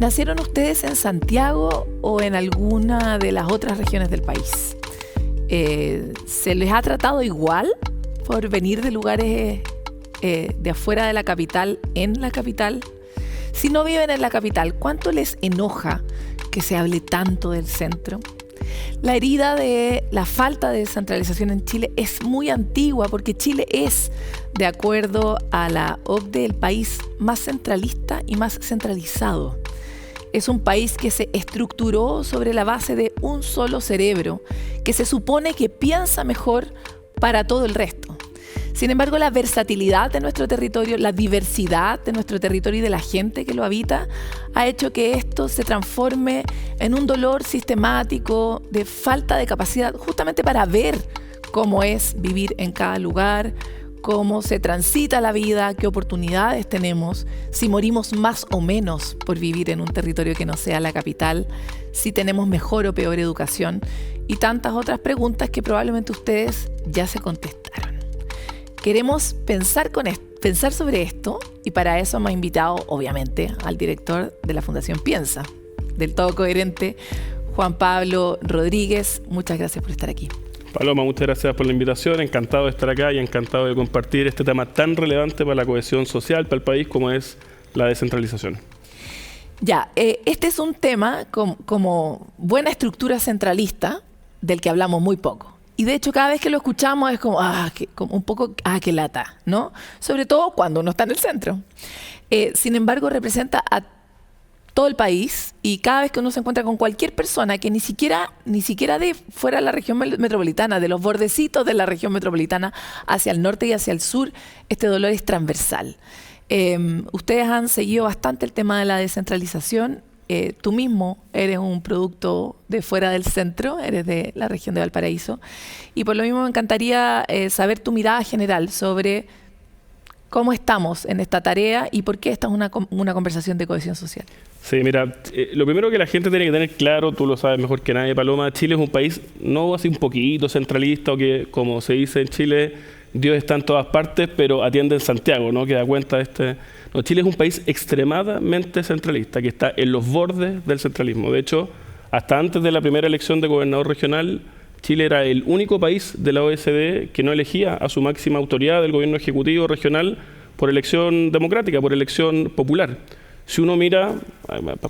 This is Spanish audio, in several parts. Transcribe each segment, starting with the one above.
¿Nacieron ustedes en Santiago o en alguna de las otras regiones del país? ¿Se les ha tratado igual por venir de lugares de afuera de la capital en la capital? Si no viven en la capital, ¿cuánto les enoja que se hable tanto del centro? La herida de la falta de descentralización en Chile es muy antigua porque Chile es, de acuerdo a la OCDE, el país más centralista y más centralizado. Es un país que se estructuró sobre la base de un solo cerebro, que se supone que piensa mejor para todo el resto. Sin embargo, la versatilidad de nuestro territorio, la diversidad de nuestro territorio y de la gente que lo habita, ha hecho que esto se transforme en un dolor sistemático de falta de capacidad, justamente para ver cómo es vivir en cada lugar, cómo se transita la vida, qué oportunidades tenemos, si morimos más o menos por vivir en un territorio que no sea la capital, si tenemos mejor o peor educación y tantas otras preguntas que probablemente ustedes ya se contestaron. Queremos pensar sobre esto y para eso hemos invitado, obviamente, al director de la Fundación Piensa, del todo coherente, Juan Pablo Rodríguez. Muchas gracias por estar aquí. Paloma, muchas gracias por la invitación. Encantado de estar acá y encantado de compartir este tema tan relevante para la cohesión social, para el país, como es la descentralización. Ya, este es un tema como buena estructura centralista del que hablamos muy poco. Y de hecho, cada vez que lo escuchamos es como un poco, qué lata, ¿no? Sobre todo cuando uno está en el centro. Sin embargo, representa a todo el país y cada vez que uno se encuentra con cualquier persona que ni siquiera de fuera de la región metropolitana, de los bordecitos de la región metropolitana hacia el norte y hacia el sur, este dolor es transversal. Ustedes han seguido bastante el tema de la descentralización. Tú mismo eres un producto de fuera del centro, eres de la región de Valparaíso y por lo mismo me encantaría saber tu mirada general sobre cómo estamos en esta tarea y por qué esta es una conversación de cohesión social. Sí, mira, lo primero que la gente tiene que tener claro, tú lo sabes mejor que nadie, Paloma, Chile es un país no así un poquito centralista o que, como se dice en Chile, Dios está en todas partes, pero atiende en Santiago, ¿no? Que da cuenta de este... No, Chile es un país extremadamente centralista, que está en los bordes del centralismo. De hecho, hasta antes de la primera elección de gobernador regional, Chile era el único país de la OECD que no elegía a su máxima autoridad del gobierno ejecutivo regional por elección democrática, por elección popular. Si uno mira,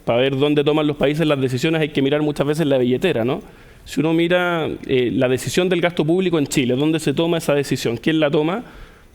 para ver dónde toman los países las decisiones, hay que mirar muchas veces la billetera, ¿no? Si uno mira la decisión del gasto público en Chile, ¿dónde se toma esa decisión? ¿Quién la toma?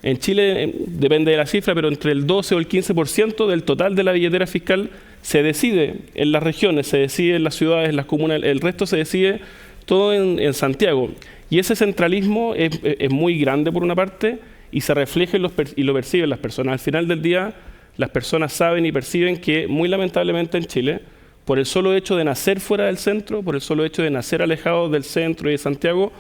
En Chile, depende de la cifra, pero entre el 12 o el 15% del total de la billetera fiscal se decide en las regiones, se decide en las ciudades, en las comunas, el resto se decide todo en Santiago. Y ese centralismo es muy grande por una parte y se refleja y lo perciben las personas. Al final del día, las personas saben y perciben que muy lamentablemente en Chile, por el solo hecho de nacer fuera del centro, por el solo hecho de nacer alejado del centro y de Santiago,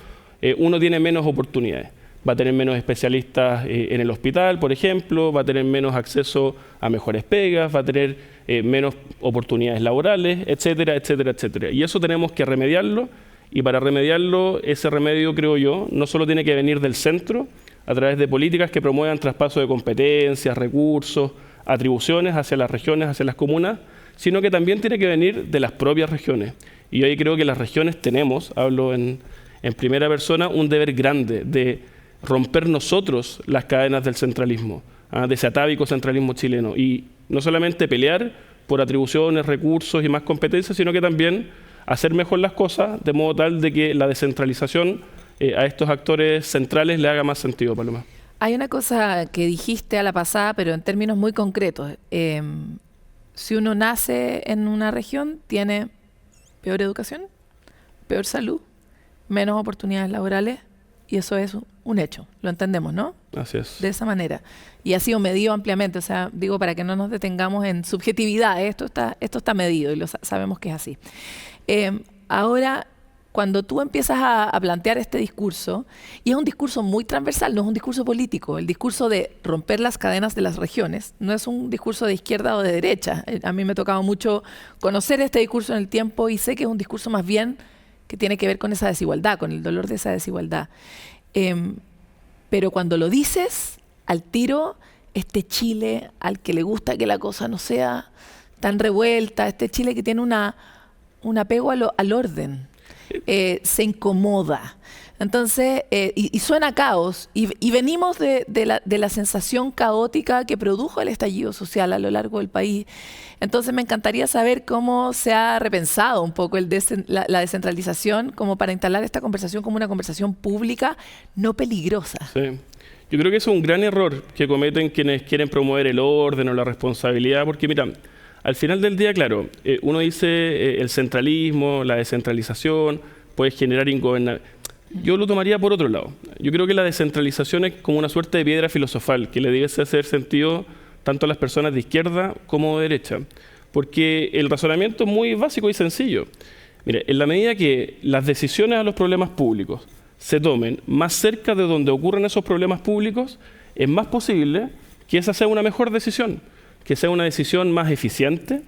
uno tiene menos oportunidades. Va a tener menos especialistas en el hospital, por ejemplo, va a tener menos acceso a mejores pegas, va a tener menos oportunidades laborales, etcétera, etcétera, etcétera. Y eso tenemos que remediarlo, y para remediarlo, ese remedio, creo yo, no solo tiene que venir del centro, a través de políticas que promuevan traspaso de competencias, recursos, atribuciones hacia las regiones, hacia las comunas, sino que también tiene que venir de las propias regiones. Y yo ahí creo que las regiones tenemos, hablo en primera persona, un deber grande de romper nosotros las cadenas del centralismo, de ese atávico centralismo chileno. Y no solamente pelear por atribuciones, recursos y más competencias, sino que también hacer mejor las cosas de modo tal de que la descentralización a estos actores centrales le haga más sentido, Paloma. Hay una cosa que dijiste a la pasada, pero en términos muy concretos. Si uno nace en una región, tiene peor educación, peor salud, menos oportunidades laborales, y eso es un hecho, lo entendemos, ¿no? Así es. De esa manera. Y ha sido medido ampliamente, o sea, digo, para que no nos detengamos en subjetividad, esto está medido y sabemos que es así. Ahora, cuando tú empiezas a plantear este discurso, y es un discurso muy transversal, no es un discurso político, el discurso de romper las cadenas de las regiones, no es un discurso de izquierda o de derecha. A mí me ha tocado mucho conocer este discurso en el tiempo y sé que es un discurso más bien que tiene que ver con esa desigualdad, con el dolor de esa desigualdad. Pero cuando lo dices, al tiro, este Chile al que le gusta que la cosa no sea tan revuelta, este Chile que tiene un apego al orden, se incomoda. Entonces, y suena a caos, y venimos de la sensación caótica que produjo el estallido social a lo largo del país. Entonces me encantaría saber cómo se ha repensado un poco la descentralización como para instalar esta conversación como una conversación pública no peligrosa. Sí. Yo creo que eso es un gran error que cometen quienes quieren promover el orden o la responsabilidad, porque mira, al final del día, claro, uno dice el centralismo, la descentralización puede generar ingobernabilidad. Yo lo tomaría por otro lado. Yo creo que la descentralización es como una suerte de piedra filosofal que le debe hacer sentido tanto a las personas de izquierda como de derecha. Porque el razonamiento es muy básico y sencillo. Mire, en la medida que las decisiones a los problemas públicos se tomen más cerca de donde ocurren esos problemas públicos, es más posible que esa sea una mejor decisión, que sea una decisión más eficiente,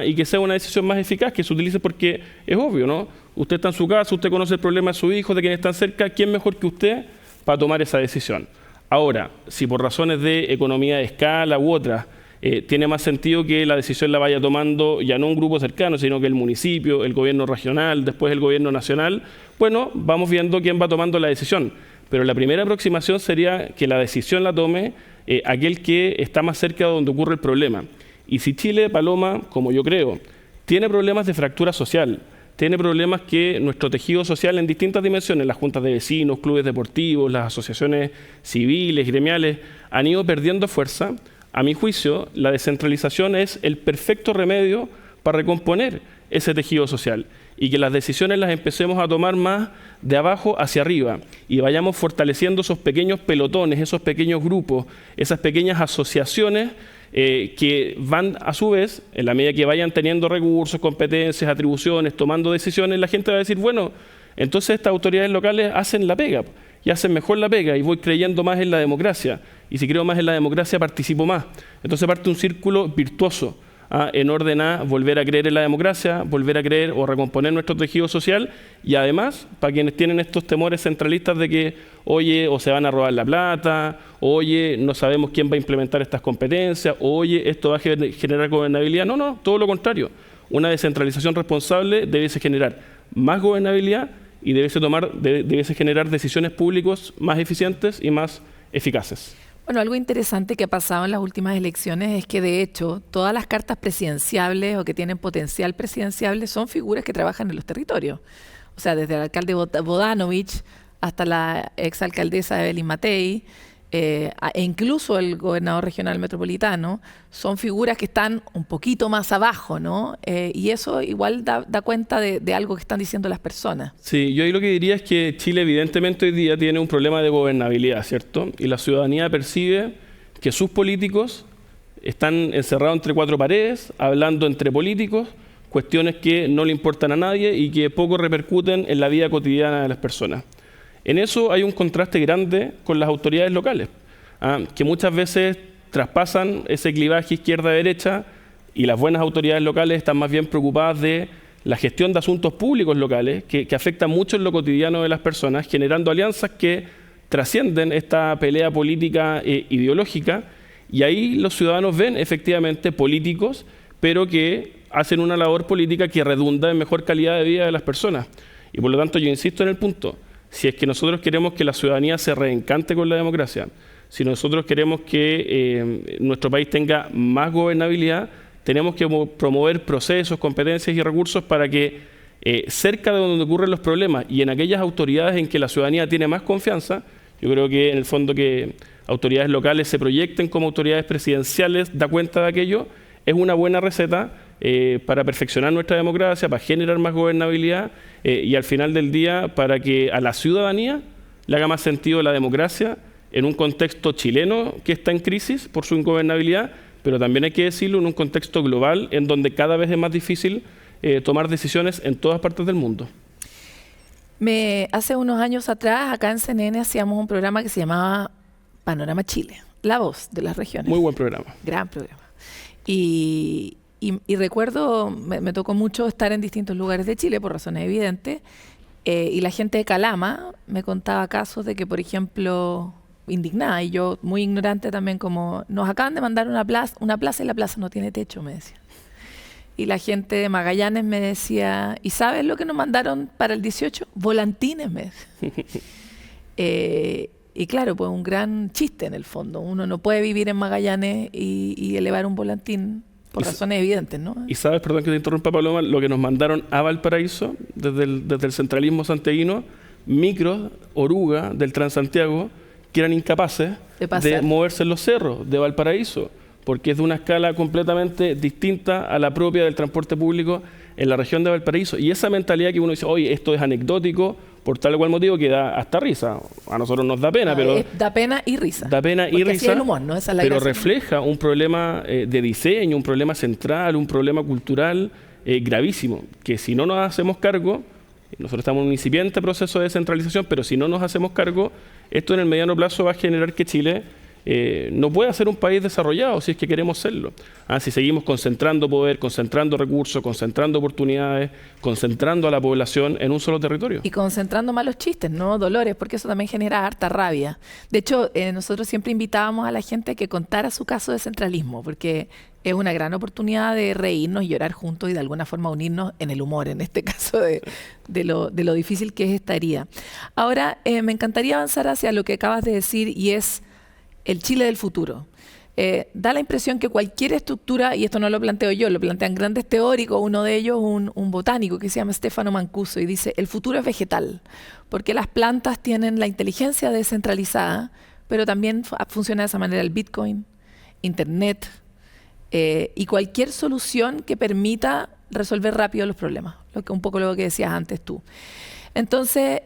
y que sea una decisión más eficaz, que se utilice porque es obvio, ¿no? Usted está en su casa, usted conoce el problema de su hijo, de quienes están cerca, ¿quién mejor que usted para tomar esa decisión? Ahora, si por razones de economía de escala u otras, tiene más sentido que la decisión la vaya tomando ya no un grupo cercano, sino que el municipio, el gobierno regional, después el gobierno nacional, bueno, vamos viendo quién va tomando la decisión. Pero la primera aproximación sería que la decisión la tome aquel que está más cerca de donde ocurre el problema. Y si Chile, Paloma, como yo creo, tiene problemas de fractura social, tiene problemas que nuestro tejido social en distintas dimensiones, las juntas de vecinos, clubes deportivos, las asociaciones civiles, gremiales, han ido perdiendo fuerza, a mi juicio, la descentralización es el perfecto remedio para recomponer ese tejido social y que las decisiones las empecemos a tomar más de abajo hacia arriba y vayamos fortaleciendo esos pequeños pelotones, esos pequeños grupos, esas pequeñas asociaciones que van a su vez, en la medida que vayan teniendo recursos, competencias, atribuciones, tomando decisiones, la gente va a decir, bueno, entonces estas autoridades locales hacen la pega y hacen mejor la pega y voy creyendo más en la democracia y si creo más en la democracia participo más. Entonces parte un círculo virtuoso en orden a volver a creer en la democracia, volver a creer o recomponer nuestro tejido social y además, para quienes tienen estos temores centralistas de que, oye, o se van a robar la plata, oye, no sabemos quién va a implementar estas competencias, oye, esto va a generar gobernabilidad. No, todo lo contrario. Una descentralización responsable debe generar más gobernabilidad y debe generar decisiones públicas más eficientes y más eficaces. Bueno, algo interesante que ha pasado en las últimas elecciones es que, de hecho, todas las cartas presidenciables o que tienen potencial presidenciable son figuras que trabajan en los territorios. O sea, desde el alcalde Bodanovich hasta la exalcaldesa Evelyn Matei, e incluso el gobernador regional metropolitano, son figuras que están un poquito más abajo, ¿no? Y eso igual da cuenta de algo que están diciendo las personas. Sí, yo ahí lo que diría es que Chile evidentemente hoy día tiene un problema de gobernabilidad, ¿cierto? Y la ciudadanía percibe que sus políticos están encerrados entre cuatro paredes, hablando entre políticos, cuestiones que no le importan a nadie y que poco repercuten en la vida cotidiana de las personas. En eso hay un contraste grande con las autoridades locales, que muchas veces traspasan ese clivaje izquierda-derecha y las buenas autoridades locales están más bien preocupadas de la gestión de asuntos públicos locales que afectan mucho en lo cotidiano de las personas, generando alianzas que trascienden esta pelea política ideológica y ahí los ciudadanos ven efectivamente políticos, pero que hacen una labor política que redunda en mejor calidad de vida de las personas. Y por lo tanto yo insisto en el punto. Si es que nosotros queremos que la ciudadanía se reencante con la democracia, si nosotros queremos que nuestro país tenga más gobernabilidad, tenemos que promover procesos, competencias y recursos para que cerca de donde ocurren los problemas y en aquellas autoridades en que la ciudadanía tiene más confianza, yo creo que en el fondo que autoridades locales se proyecten como autoridades presidenciales, da cuenta de aquello, es una buena receta para perfeccionar nuestra democracia, para generar más gobernabilidad y al final del día para que a la ciudadanía le haga más sentido la democracia en un contexto chileno que está en crisis por su ingobernabilidad, pero también hay que decirlo en un contexto global en donde cada vez es más difícil tomar decisiones en todas partes del mundo. Hace unos años atrás, acá en CNN hacíamos un programa que se llamaba Panorama Chile, la voz de las regiones. Muy buen programa. Gran programa. Y Y recuerdo, me tocó mucho estar en distintos lugares de Chile por razones evidentes, y la gente de Calama me contaba casos de que, por ejemplo, indignada, y yo muy ignorante también, como nos acaban de mandar una plaza y la plaza no tiene techo, me decía. Y la gente de Magallanes me decía, ¿y sabes lo que nos mandaron para el 18? Volantines, me decía. Y claro, pues un gran chiste en el fondo. Uno no puede vivir en Magallanes y elevar un volantín por razones evidentes, ¿no? Y sabes, perdón que te interrumpa, Paloma, lo que nos mandaron a Valparaíso desde el centralismo santiaguino, micros, oruga del Transantiago, que eran incapaces de moverse en los cerros de Valparaíso, porque es de una escala completamente distinta a la propia del transporte público en la región de Valparaíso. Y esa mentalidad que uno dice, oye, esto es anecdótico, por tal o cual motivo que da hasta risa. A nosotros nos da pena, pero... Da pena y risa. Da pena y risa, así es el humor, ¿no? Esa es la pero gracia, refleja un problema de diseño, un problema central, un problema cultural gravísimo, que si no nos hacemos cargo, nosotros estamos en un incipiente proceso de descentralización, pero si no nos hacemos cargo, esto en el mediano plazo va a generar que Chile no pueda ser un país desarrollado si es que queremos serlo. Si seguimos concentrando poder, concentrando recursos, concentrando oportunidades, concentrando a la población en un solo territorio. Y concentrando malos chistes, ¿no? Dolores, porque eso también genera harta rabia. De hecho, nosotros siempre invitábamos a la gente que contara su caso de centralismo, porque es una gran oportunidad de reírnos y llorar juntos y de alguna forma unirnos en el humor, en este caso de lo difícil que es esta herida. Ahora, me encantaría avanzar hacia lo que acabas de decir, y es el Chile del futuro. Da la impresión que cualquier estructura, y esto no lo planteo yo, lo plantean grandes teóricos, uno de ellos un botánico que se llama Stefano Mancuso, y dice, el futuro es vegetal, porque las plantas tienen la inteligencia descentralizada, pero también funciona de esa manera el Bitcoin, Internet, y cualquier solución que permita resolver rápido los problemas, un poco lo que decías antes tú. Entonces,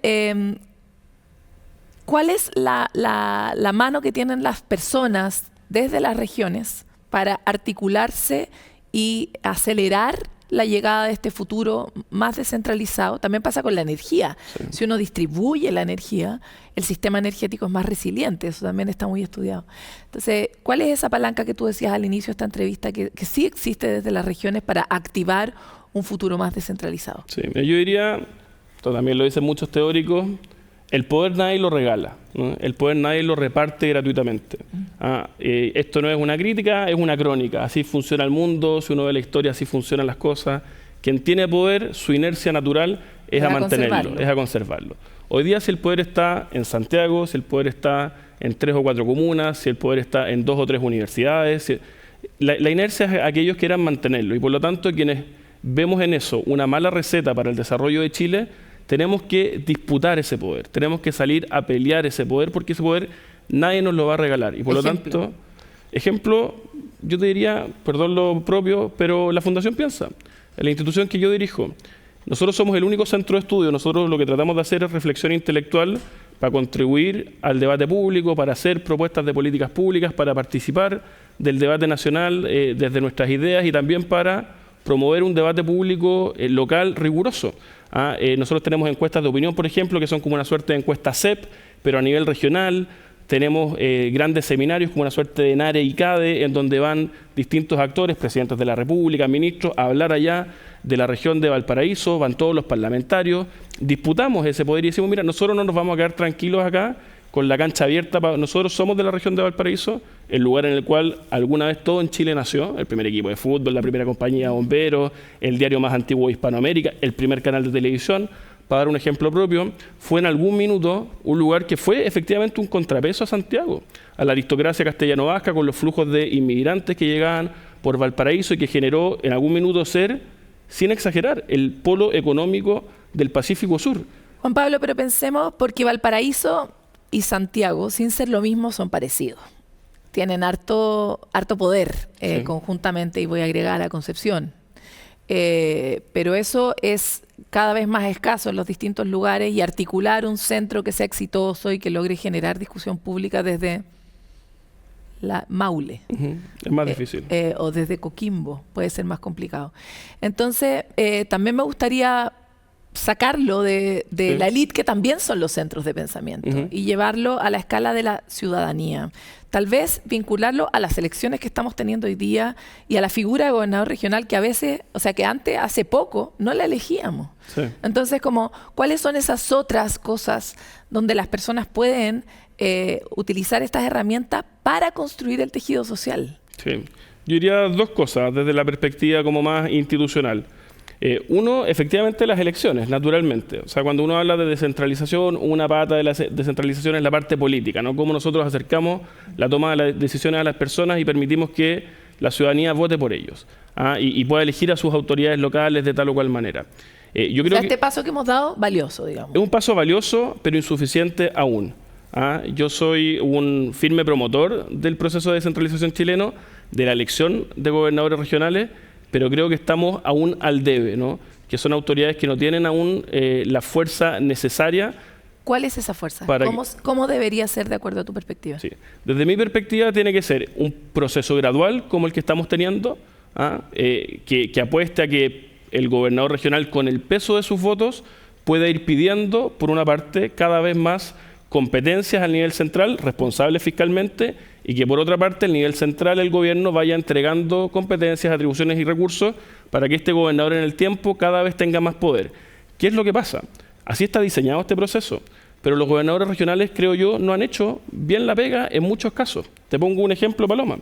¿cuál es la mano que tienen las personas desde las regiones para articularse y acelerar la llegada de este futuro más descentralizado? También pasa con la energía. Sí. Si uno distribuye la energía, el sistema energético es más resiliente. Eso también está muy estudiado. Entonces, ¿cuál es esa palanca que tú decías al inicio de esta entrevista que sí existe desde las regiones para activar un futuro más descentralizado? Sí, yo diría, esto también lo dicen muchos teóricos, el poder nadie lo regala, ¿no? El poder nadie lo reparte gratuitamente. Esto no es una crítica, es una crónica. Así funciona el mundo, si uno ve la historia, así funcionan las cosas. Quien tiene poder, su inercia natural es a mantenerlo, es a conservarlo. Hoy día, si el poder está en Santiago, si el poder está en 3 o 4 comunas, si el poder está en 2 o 3 universidades, la inercia es aquellos que quieran mantenerlo. Y por lo tanto, quienes vemos en eso una mala receta para el desarrollo de Chile, tenemos que disputar ese poder, tenemos que salir a pelear ese poder, porque ese poder nadie nos lo va a regalar. Y por lo tanto, ejemplo, yo te diría, perdón lo propio, pero la Fundación Piensa, la institución que yo dirijo. Nosotros somos el único centro de estudio, nosotros lo que tratamos de hacer es reflexión intelectual para contribuir al debate público, para hacer propuestas de políticas públicas, para participar del debate nacional desde nuestras ideas y también para promover un debate público local riguroso. Nosotros tenemos encuestas de opinión, por ejemplo, que son como una suerte de encuesta CEP, pero a nivel regional. Tenemos grandes seminarios como una suerte de NARE y CADE, en donde van distintos actores, presidentes de la República, ministros, a hablar allá de la región de Valparaíso, van todos los parlamentarios, disputamos ese poder y decimos, mira, nosotros no nos vamos a quedar tranquilos acá, con la cancha abierta. Nosotros somos de la región de Valparaíso, el lugar en el cual alguna vez todo en Chile nació, el primer equipo de fútbol, la primera compañía de bomberos, el diario más antiguo de Hispanoamérica, el primer canal de televisión. Para dar un ejemplo propio, fue en algún minuto un lugar que fue efectivamente un contrapeso a Santiago, a la aristocracia castellano-vasca, con los flujos de inmigrantes que llegaban por Valparaíso y que generó en algún minuto ser, sin exagerar, el polo económico del Pacífico Sur. Juan Pablo, pero pensemos, porque Valparaíso y Santiago, sin ser lo mismo, son parecidos. Tienen harto poder sí, conjuntamente, y voy a agregar a Concepción. Pero eso es cada vez más escaso en los distintos lugares, y articular un centro que sea exitoso y que logre generar discusión pública desde la Maule. Es más difícil. O desde Coquimbo puede ser más complicado. Entonces, también me gustaría sacarlo de la élite, que también son los centros de pensamiento, y llevarlo a la escala de la ciudadanía. Tal vez vincularlo a las elecciones que estamos teniendo hoy día y a la figura de gobernador regional, que a veces, o sea, que antes, hace poco, no la elegíamos. Sí. Entonces, ¿cuáles son esas otras cosas donde las personas pueden utilizar estas herramientas para construir el tejido social? Sí. Yo diría dos cosas desde la perspectiva como más institucional. Uno, efectivamente, las elecciones, naturalmente. O sea, cuando uno habla de descentralización, una pata de la descentralización es la parte política, ¿no? Cómo nosotros acercamos la toma de las decisiones a las personas y permitimos que la ciudadanía vote por ellos, y pueda elegir a sus autoridades locales de tal o cual manera. Yo creo este paso que hemos dado, valioso, digamos. Es un paso valioso, pero insuficiente aún. Yo soy un firme promotor del proceso de descentralización chileno, de la elección de gobernadores regionales, pero creo que estamos aún al debe, ¿no? Que son autoridades que no tienen aún la fuerza necesaria. ¿Cuál es esa fuerza? ¿Cómo debería ser de acuerdo a tu perspectiva? Sí. Desde mi perspectiva tiene que ser un proceso gradual como el que estamos teniendo, que apueste a que el gobernador regional, con el peso de sus votos, pueda ir pidiendo, por una parte, cada vez más competencias al nivel central, responsables fiscalmente, y que por otra parte el nivel central, el gobierno, vaya entregando competencias, atribuciones y recursos para que este gobernador en el tiempo cada vez tenga más poder. ¿Qué es lo que pasa? Así está diseñado este proceso, pero los gobernadores regionales, creo yo, no han hecho bien la pega en muchos casos. Te pongo un ejemplo, Paloma,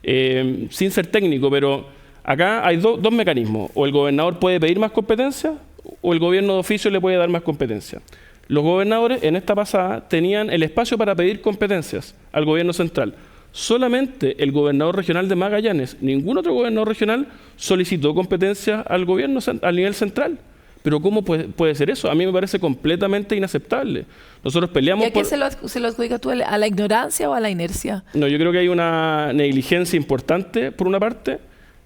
sin ser técnico, pero acá hay dos mecanismos. O el gobernador puede pedir más competencias o el gobierno de oficio le puede dar más competencias. Los gobernadores en esta pasada tenían el espacio para pedir competencias al gobierno central. Solamente el gobernador regional de Magallanes, ningún otro gobernador regional solicitó competencias al gobierno al nivel central. Pero ¿cómo puede ser eso? A mí me parece completamente inaceptable. Nosotros peleamos. ¿Y a qué se lo adjudica tú? ¿A la ignorancia o a la inercia? No, yo creo que hay una negligencia importante, por una parte,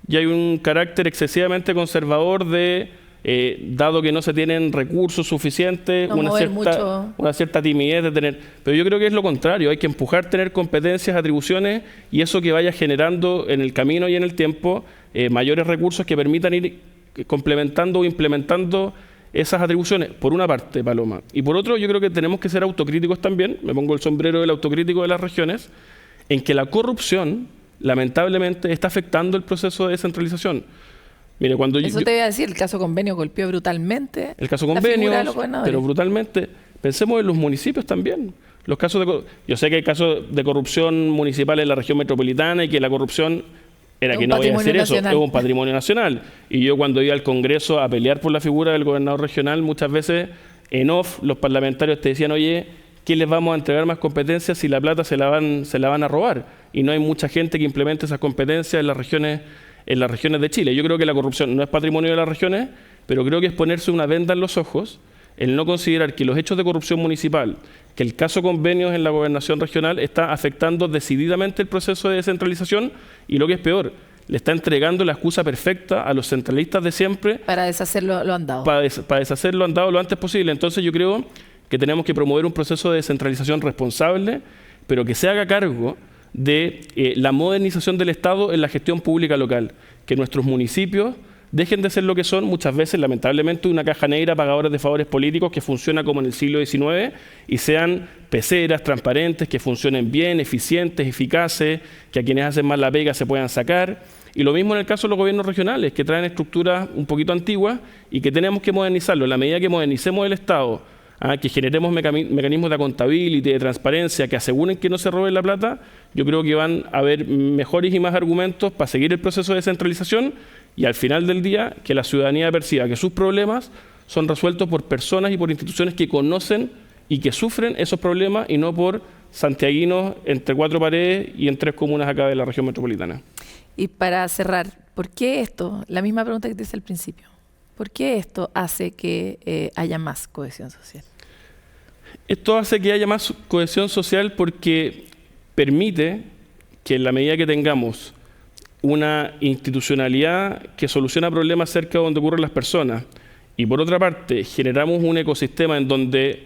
y hay un carácter excesivamente conservador dado que no se tienen recursos suficientes, una cierta timidez de tener. Pero yo creo que es lo contrario, hay que empujar, tener competencias, atribuciones, y eso que vaya generando en el camino y en el tiempo mayores recursos que permitan ir complementando o implementando esas atribuciones, por una parte, Paloma. Y por otro, yo creo que tenemos que ser autocríticos también, me pongo el sombrero del autocrítico de las regiones, en que la corrupción, lamentablemente, está afectando el proceso de descentralización. Mire, eso te iba a decir, el caso Convenio golpeó brutalmente. El caso Convenio, pero brutalmente. Pensemos en los municipios también. Yo sé que hay casos de corrupción municipal en la región metropolitana y que la corrupción era que no voy a hacer eso, es un patrimonio nacional. Y yo cuando iba al Congreso a pelear por la figura del gobernador regional, muchas veces en off los parlamentarios te decían, oye, ¿qué les vamos a entregar más competencias si la plata se la van a robar? Y no hay mucha gente que implemente esas competencias en las regiones de Chile. Yo creo que la corrupción no es patrimonio de las regiones, pero creo que es ponerse una venda en los ojos el no considerar que los hechos de corrupción municipal, que el caso Convenios en la gobernación regional está afectando decididamente el proceso de descentralización y, lo que es peor, le está entregando la excusa perfecta a los centralistas de siempre para deshacer lo andado. Para deshacer lo andado lo antes posible. Entonces yo creo que tenemos que promover un proceso de descentralización responsable, pero que se haga cargo de la modernización del Estado en la gestión pública local, que nuestros municipios dejen de ser lo que son muchas veces, lamentablemente, una caja negra pagadores de favores políticos que funciona como en el siglo XIX y sean peceras, transparentes, que funcionen bien, eficientes, eficaces, que a quienes hacen mal la pega se puedan sacar. Y lo mismo en el caso de los gobiernos regionales, que traen estructuras un poquito antiguas y que tenemos que modernizarlo. En la medida que modernicemos el Estado, que generemos mecanismos de accountability, de transparencia, que aseguren que no se roben la plata, yo creo que van a haber mejores y más argumentos para seguir el proceso de descentralización y al final del día que la ciudadanía perciba que sus problemas son resueltos por personas y por instituciones que conocen y que sufren esos problemas y no por santiaguinos entre cuatro paredes y en 3 comunas acá de la región metropolitana. Y para cerrar, ¿por qué esto? La misma pregunta que te hice al principio. ¿Por qué esto hace que haya más cohesión social? Esto hace que haya más cohesión social porque permite que en la medida que tengamos una institucionalidad que soluciona problemas cerca de donde ocurren las personas y por otra parte generamos un ecosistema en donde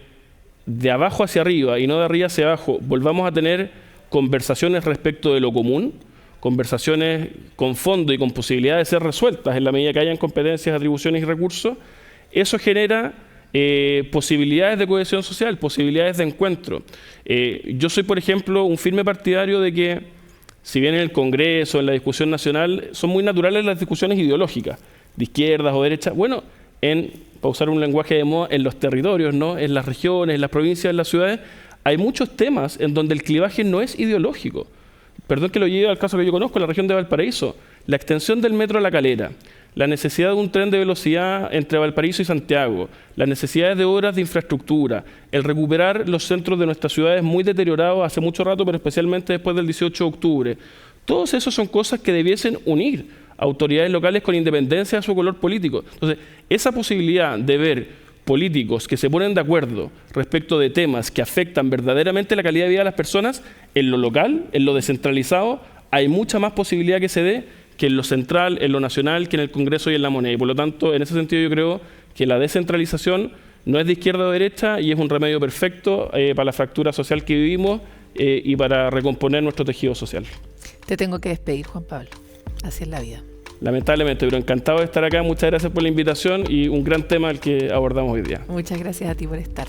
de abajo hacia arriba y no de arriba hacia abajo volvamos a tener conversaciones respecto de lo común, conversaciones con fondo y con posibilidad de ser resueltas en la medida que hayan competencias, atribuciones y recursos, eso genera posibilidades de cohesión social, posibilidades de encuentro. Yo soy, por ejemplo, un firme partidario de que, si bien en el Congreso, en la discusión nacional, son muy naturales las discusiones ideológicas, de izquierdas o derechas, bueno, para usar un lenguaje de moda, en los territorios, ¿no? En las regiones, en las provincias, en las ciudades, hay muchos temas en donde el clivaje no es ideológico. Perdón que lo lleve al caso que yo conozco, la región de Valparaíso. La extensión del metro a La Calera, la necesidad de un tren de velocidad entre Valparaíso y Santiago, las necesidades de obras de infraestructura, el recuperar los centros de nuestras ciudades muy deteriorados hace mucho rato, pero especialmente después del 18 de octubre. Todos esos son cosas que debiesen unir a autoridades locales con independencia de su color político. Entonces, esa posibilidad de ver políticos que se ponen de acuerdo respecto de temas que afectan verdaderamente la calidad de vida de las personas, en lo local, en lo descentralizado, hay mucha más posibilidad que se dé que en lo central, en lo nacional, que en el Congreso y en la moneda. Y por lo tanto, en ese sentido yo creo que la descentralización no es de izquierda o derecha y es un remedio perfecto para la fractura social que vivimos y para recomponer nuestro tejido social. Te tengo que despedir, Juan Pablo. Así es la vida. Lamentablemente, pero encantado de estar acá. Muchas gracias por la invitación y un gran tema el que abordamos hoy día. Muchas gracias a ti por estar.